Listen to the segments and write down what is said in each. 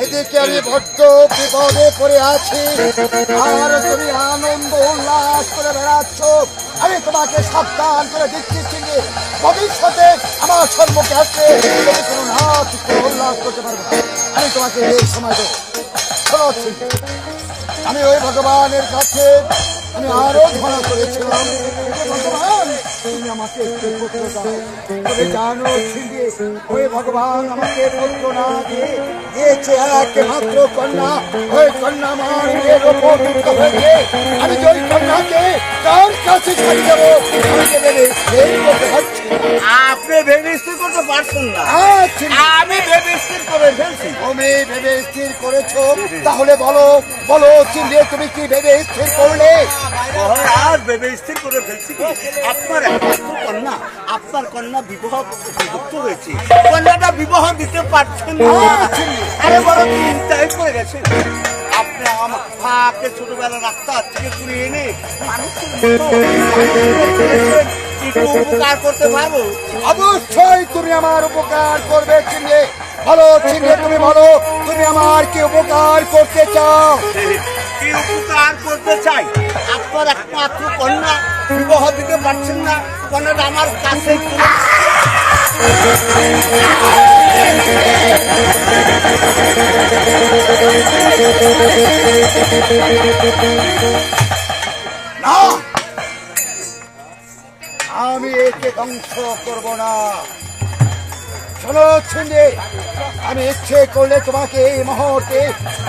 এদিকে আমি বড্ড বিপদে পড়ে আছি, আর তুমি আনন্দ উল্লাস করে বেড়াচ্ছ। আমি তোমাকে সাবধান করে দিচ্ছি, চিনি ভবিষ্যতে আমার সম্মুখে আসছে কোনো নাচ উল্লাস করতে পারবো না। আমি তোমাকে এই সময় দেবো। শোনো, আমি ওই ভগবানের কাছে আমি আরো ধরা করেছিলাম, ভগবান তুমি আমাকে একটু পুত্র দাও। তুমি জানো ছিন্দিয়ে ওই ভগবান আমাকে পুত্র না দিয়ে দিয়েছে একমাত্র কন্যা। ওই কন্যা আমার মেয়ের ওপর যুক্ত হয়েছে। আমি যে ওই কন্যাকে তার কাছে ছাড়ি দেবো, আমাকে ভেবে স্থির করতে পারছি। আপনি ভেবে স্থির করতে পারছেন না, আমি ভেবে স্থির করে ফেলছি। তুমি ভেবে স্থির করেছো, তাহলে বলো বলো চিন্দিয়ে তুমি কি ভেবে স্থির করলে? আর ভেবে স্থির করে ফেলছি কি আপনার একমাত্র কন্যা, আপনার কন্যা বিবাহ উপযুক্ত হয়েছে, কন্যাটা বিবাহ দিতে পারছেন না। আরে বড় চিন্তায় পড়ে গেছেন আপনি। আমার ফাঁকে ছোটবেলা রাস্তা থেকে তুলে এনে মানুষের একটু উপকার করতে পারবো। অবশ্যই তুমি আমার উপকার করবে চিনে। ভালো চিনে তুমি বলো তুমি আমার কি উপকার করতে চাও? কি উপকার করতে চাই? আপনার একমাত্র কন্যা বিবাহ দিতে পারছেন না, কন্যাটা আমার কাছে না, আমি একে ধ্বংস করব না। শোনো ছিন্দি, আমি ইচ্ছে করলে তোমাকে এই মুহূর্তে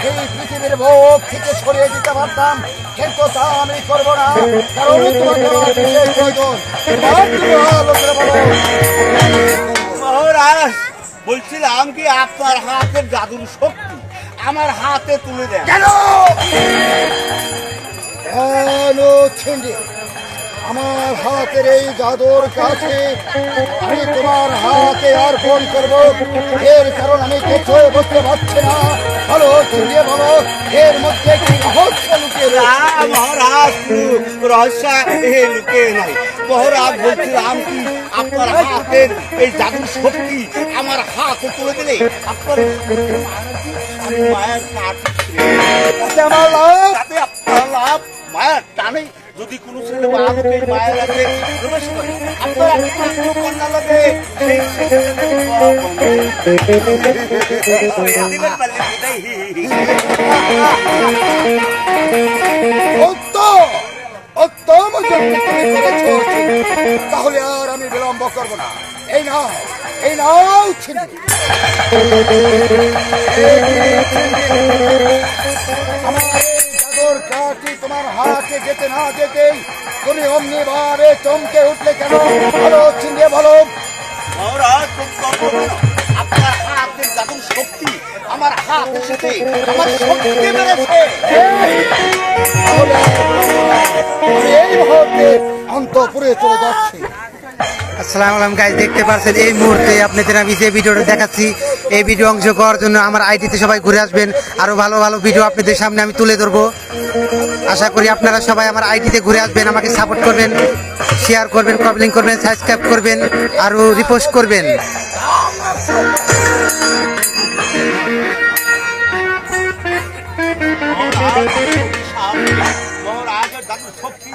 এই পৃথিবীর ভোগ থেকে সরিয়ে দিতে পারতাম, কিন্তু তা আমি করবো না, কারণ তোমাকে আমার বিশেষ প্রয়োজন। মহারাজ, বলছিলাম কি আপনার হাতের জাদুর শক্তি আমার হাতে তুলে দেন। কেন ছিন্দি, আমার হাতের এই জাদুর কাছে আমি তোমার হাতে অর্পণ করবো, এর কারণ আমি কিছুই বুঝতে পারছি না। বলো চিন্দিয়ে বলো, এর মধ্যে কি রহস্য লুকিয়ে রয়েছে? মহারাজ, রহস্য লুকিয়ে নাই। মহারাজ, বলছিলাম কি আপনার হাতের এই জাদুর শক্তি আমার হাতে তুলে দিলে আপনার মায়ের আমার লাভ, তাতে আপনার লাভ। মায়ের টানে যদি কোনো ছেলে বালকের মায়ের লাগে প্রবেশ করে, আপনার একমাত্র কন্যা লাগে তাহলে আর আমি বিলম্ব করবো না। এই নাও, এই নাও ছিন্দি, আমার এই জাদুর কাঠি তোমার হাতে যেতে না যেতেই তুমি অমনি ভাবে চমকে উঠলে কেন? বলো ছিন্দিয়ে বলো। আপনার হাতের জাদুর শক্তি আমার হাতের সাথে আমার শক্তি বেড়েছে। এই মুহূর্তে অন্তঃপুরে চলে যাচ্ছি। আসসালামু আলাইকুম গাইস, দেখতে পাচ্ছেন এই মুহূর্তে আপনাদের আমি যে ভিডিওটা দেখাচ্ছি, এই ভিডিও অংশ করার জন্য আমার আইডিতে সবাই ঘুরে আসবেন। আরো ভালো ভালো ভিডিও আপনাদের সামনে আমি তুলে ধরবো। আশা করি আপনারা সবাই আমার আইডিতে ঘুরে আসবেন, আমাকে সাপোর্ট করবেন, শেয়ার করবেন, কমেন্ট করবেন, সাবস্ক্রাইব করবেন, আরো রিপোস্ট করবেন। মহারাজের জাদু শক্তি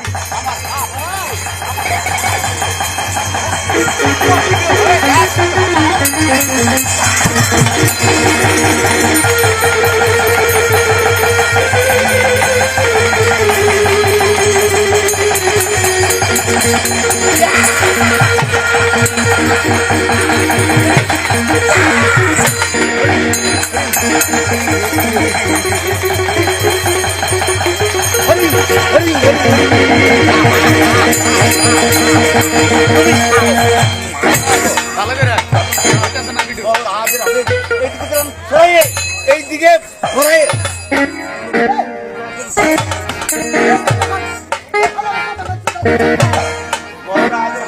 আমার এইদিকে ঘোরাই মহারাজ